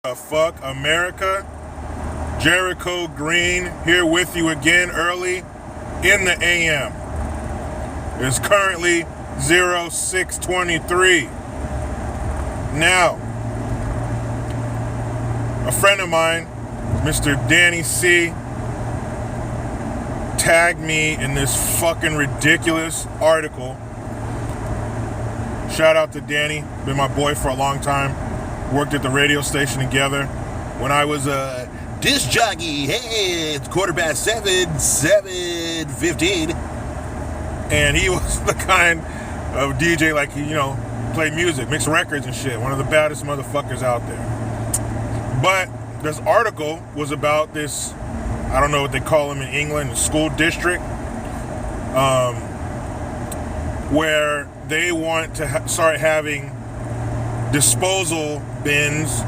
Fuck America. Jericho Green here with you again early in the AM. It's currently 0623. Now, a friend of mine, Mr. Danny C, tagged me in this fucking ridiculous article. Shout out to Danny, been my boy for a long time. Worked at the radio station together when I was a disc jockey. Hey, it's 7:15. And he was the kind of DJ, like, play music, mix records and shit. One of the baddest motherfuckers out there. But this article was about this, I don't know what they call them in England, school district, where they want to start having disposal bins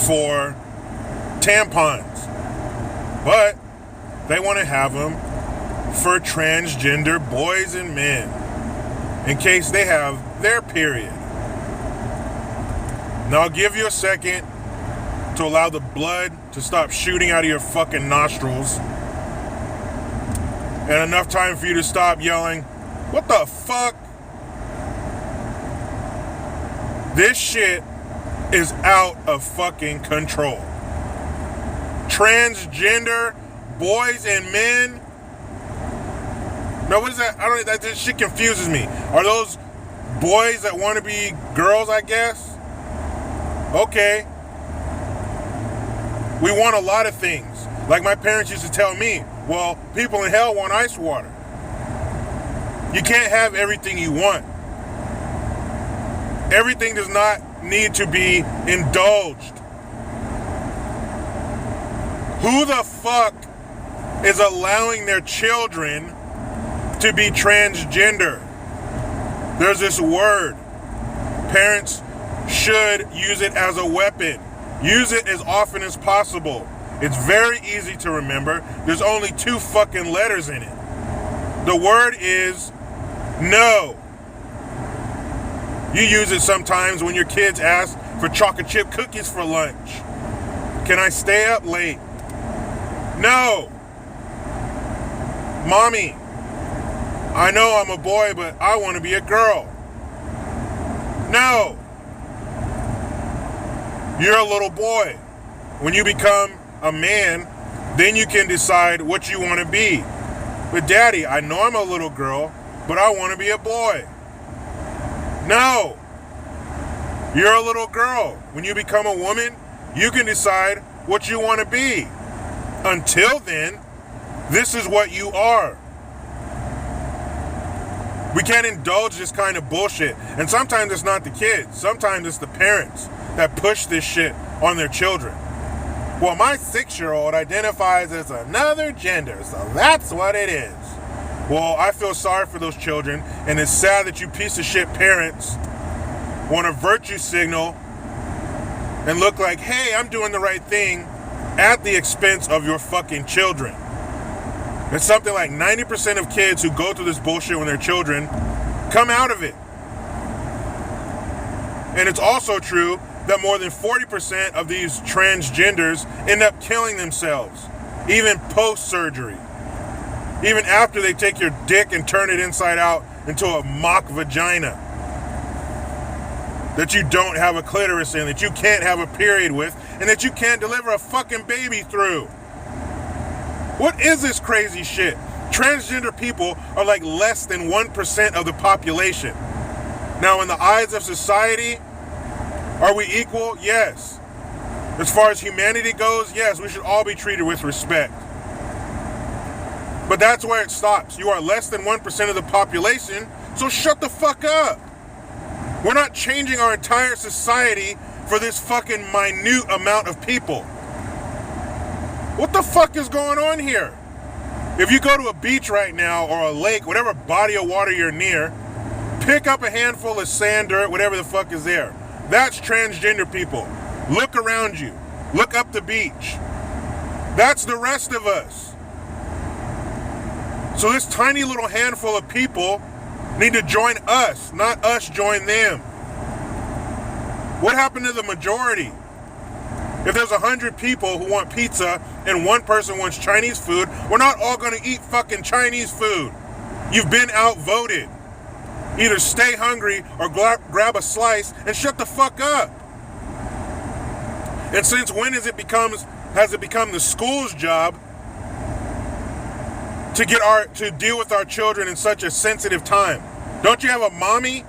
for tampons, but they want to have them for transgender boys and men in case they have their period. Now I'll give you a second to allow the blood to stop shooting out of your fucking nostrils, and enough time for you to stop yelling, "What the fuck?" This shit is out of fucking control. Transgender boys and men. No, what is that? This shit confuses me. Are those boys that want to be girls, I guess? Okay. We want a lot of things. Like my parents used to tell me, well, people in hell want ice water. You can't have everything you want. Everything does not need to be indulged. Who the fuck is allowing their children to be transgender? There's this word. Parents should use it as a weapon. Use it as often as possible. It's very easy to remember. There's only 2 fucking letters in it. The word is no. You use it sometimes when your kids ask for chocolate chip cookies for lunch. Can I stay up late? No. Mommy, I know I'm a boy, but I want to be a girl. No. You're a little boy. When you become a man, then you can decide what you want to be. But Daddy, I know I'm a little girl, but I want to be a boy. No. You're a little girl. When you become a woman, you can decide what you want to be. Until then, this is what you are. We can't indulge this kind of bullshit. And sometimes it's not the kids. Sometimes it's the parents that push this shit on their children. Well, my 6-year-old identifies as another gender, so that's what it is. Well, I feel sorry for those children, and it's sad that you piece of shit parents want to virtue signal and look like, hey, I'm doing the right thing at the expense of your fucking children. It's something like 90% of kids who go through this bullshit when they're children come out of it. And it's also true that more than 40% of these transgenders end up killing themselves, even post-surgery. Even after they take your dick and turn it inside out into a mock vagina that you don't have a clitoris in, that you can't have a period with, and that you can't deliver a fucking baby through. What is this crazy shit? Transgender people are like less than 1% of the population. Now, in the eyes of society, are we equal? Yes. As far as humanity goes, yes, we should all be treated with respect. But that's where it stops. You are less than 1% of the population, so shut the fuck up. We're not changing our entire society for this fucking minute amount of people. What the fuck is going on here? If you go to a beach right now, or a lake, whatever body of water you're near, pick up a handful of sand, dirt, whatever the fuck is there. That's transgender people. Look around you. Look up the beach. That's the rest of us. So this tiny little handful of people need to join us, not us join them. What happened to the majority? If there's 100 people who want pizza and one person wants Chinese food, we're not all going to eat fucking Chinese food. You've been outvoted. Either stay hungry or grab a slice and shut the fuck up. And since when has it become the school's job to deal with our children in such a sensitive time? Don't you have a mommy?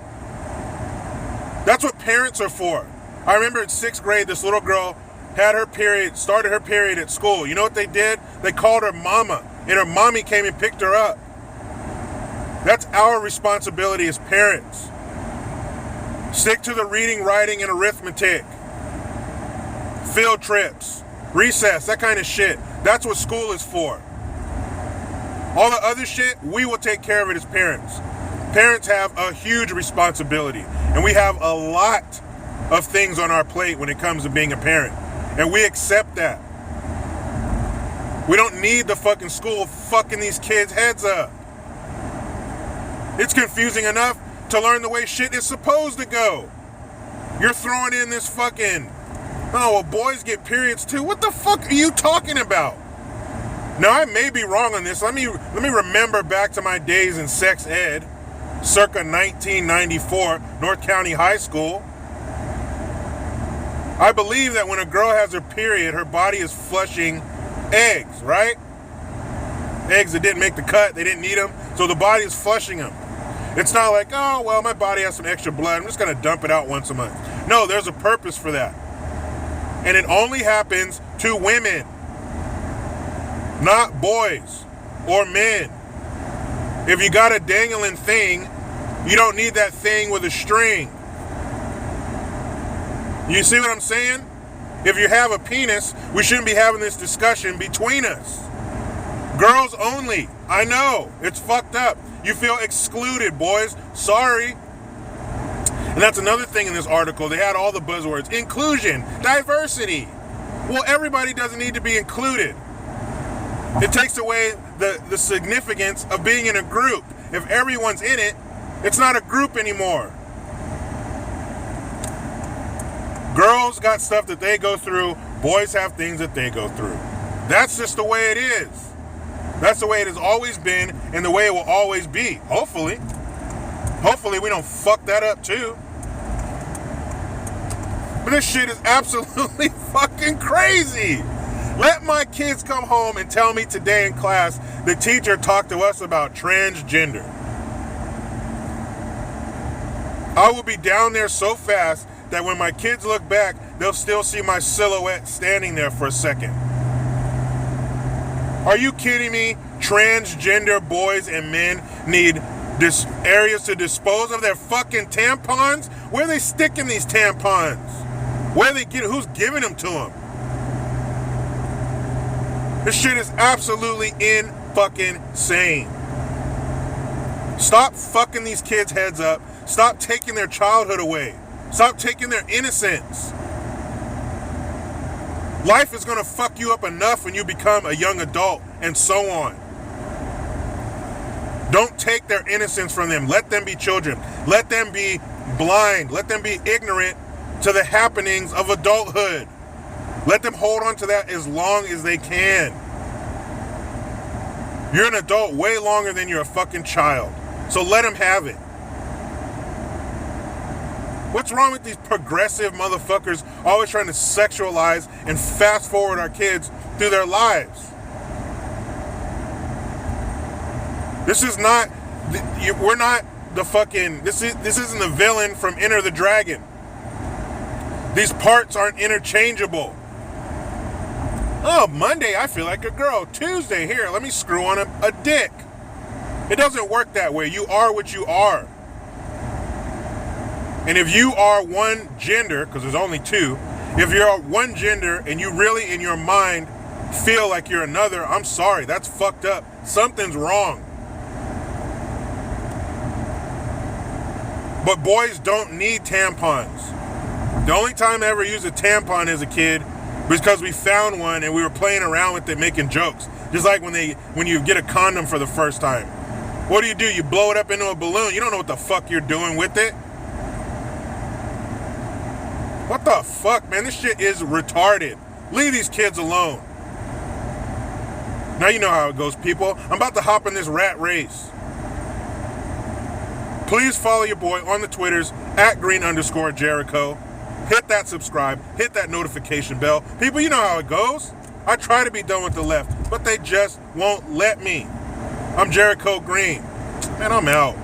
That's what parents are for. I remember in 6th grade, this little girl started her period at school. You know what they did? They called her mama, and her mommy came and picked her up. That's our responsibility as parents. Stick to the reading, writing, and arithmetic. Field trips, recess, that kind of shit. That's what school is for. All the other shit, we will take care of it as parents. Parents have a huge responsibility, and we have a lot of things on our plate when it comes to being a parent. And we accept that. We don't need the fucking school fucking these kids' heads up. It's confusing enough to learn the way shit is supposed to go. You're throwing in this fucking, oh, well, boys get periods too. What the fuck are you talking about? Now, I may be wrong on this. Let me remember back to my days in sex ed, circa 1994, North County High School. I believe that when a girl has her period, her body is flushing eggs, right? Eggs that didn't make the cut, they didn't need them, so the body is flushing them. It's not like, oh, well, my body has some extra blood, I'm just going to dump it out once a month. No, there's a purpose for that. And it only happens to women, not boys or men. If you got a dangling thing, you don't need that thing with a string. You see what I'm saying? If you have a penis, we shouldn't be having this discussion between us. Girls only. I know. It's fucked up. You feel excluded, boys. Sorry. And that's another thing in this article. They had all the buzzwords. Inclusion. Diversity. Well, everybody doesn't need to be included. It takes away the significance of being in a group. If everyone's in it, it's not a group anymore. Girls got stuff that they go through. Boys have things that they go through. That's just the way it is. That's the way it has always been and the way it will always be. Hopefully. Hopefully we don't fuck that up too. But this shit is absolutely fucking crazy. Let my kids come home and tell me today in class the teacher talked to us about transgender. I will be down there so fast that when my kids look back, they'll still see my silhouette standing there for a second. Are you kidding me? Transgender boys and men need areas to dispose of their fucking tampons? Where are they sticking these tampons? Where are they who's giving them to them? This shit is absolutely insane. Stop fucking these kids' heads up. Stop taking their childhood away. Stop taking their innocence. Life is going to fuck you up enough when you become a young adult and so on. Don't take their innocence from them. Let them be children. Let them be blind. Let them be ignorant to the happenings of adulthood. Let them hold on to that as long as they can. You're an adult way longer than you're a fucking child. So let them have it. What's wrong with these progressive motherfuckers always trying to sexualize and fast forward our kids through their lives? This is not, we're not the fucking, this isn't the villain from Enter the Dragon. These parts aren't interchangeable. Oh, Monday I feel like a girl. Tuesday, here, let me screw on a dick. It doesn't work that way. You are what you are. And if you are one gender, because there's only two, if you're one gender and you really in your mind feel like you're another, I'm sorry, that's fucked up. Something's wrong. But boys don't need tampons. The only time I ever used a tampon as a kid was because we found one and we were playing around with it, making jokes. Just like when you get a condom for the first time. What do? You blow it up into a balloon. You don't know what the fuck you're doing with it. What the fuck, man? This shit is retarded. Leave these kids alone. Now you know how it goes, people. I'm about to hop in this rat race. Please follow your boy on the Twitters at @green_Jericho. Hit that subscribe. Hit that notification bell. People, you know how it goes. I try to be done with the left, but they just won't let me. I'm Jericho Green. Man, I'm out.